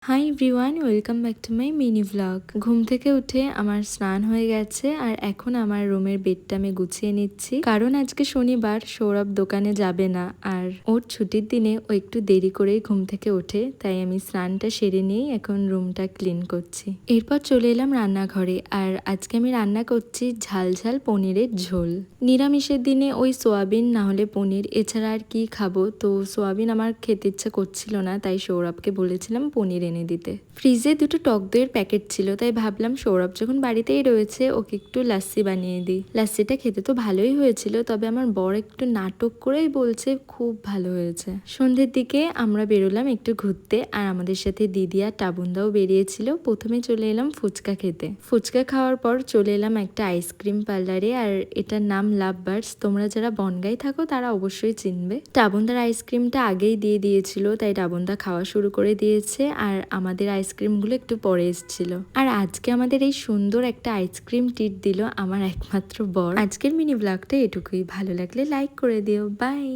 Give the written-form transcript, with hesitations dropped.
Hi everyone, welcome back to my mini vlog. ঘুম থেকে উঠে আমার স্নান হয়ে গেছে আর এখন আমার রুমের বেডটা আমি গুছিয়ে নিচ্ছি, কারণ আজকে শনিবার, সৌরভ দোকানে যাবে না আর ওর ছুটির দিনে ও একটু দেরি করেই ঘুম থেকে ওঠে, তাই আমি স্নানটা সেরে নিয়েই এখন রুমটা ক্লিন করছি। এরপর চলে এলাম রান্নাঘরে আর আজকে আমি রান্না করছি ঝাল ঝাল পনিরের ঝোল। নিরামিষের দিনে ওই সোয়াবিন না হলে পনির, এছাড়া আর কি খাবো। তো সোয়াবিন আমার খেতে ইচ্ছা করছিল না, তাই সৌরভকে বলেছিলাম পনির এনে দিতে। ফ্রিজে দুটো টক দইয়ের প্যাকেট ছিল, তাই ভাবলাম সৌরভ যখন বাড়িতেই রয়েছে ওকে একটু লাস্সি বানিয়ে দিই। লাস্সিটা খেতে তো ভালোই হয়েছিল, তবে আমার বর একটু নাটক করেই বলছে খুব ভালো হয়েছে। সন্ধ্যের দিকে আমরা বেরোলাম একটু ঘুরতে আর আমাদের সাথে দিদি আর টাবুনদাও বেরিয়েছিল। প্রথমে চলে এলাম ফুচকা খেতে। ফুচকা খাওয়ার পর চলে এলাম একটা আইসক্রিম পার্লারে, আর এটার নাম লাভ বার্ডস। তোমরা যারা বনগাঁয় থাকো তারা অবশ্যই চিনবে। টাবুনদার আইসক্রিমটা আগেই দিয়ে দিয়েছিল, তাই টাবুনদা খাওয়া শুরু করে দিয়েছে আর আমাদের আইসক্রিমগুলো একটু পরে এসেছিল। আর আজকে আমাদের এই সুন্দর একটা আইসক্রিম ট্রিট দিল আমার একমাত্র বর। আজকের মিনি ব্লগটা এটুকুই। ভালো লাগলে লাইক করে দিও। বাই।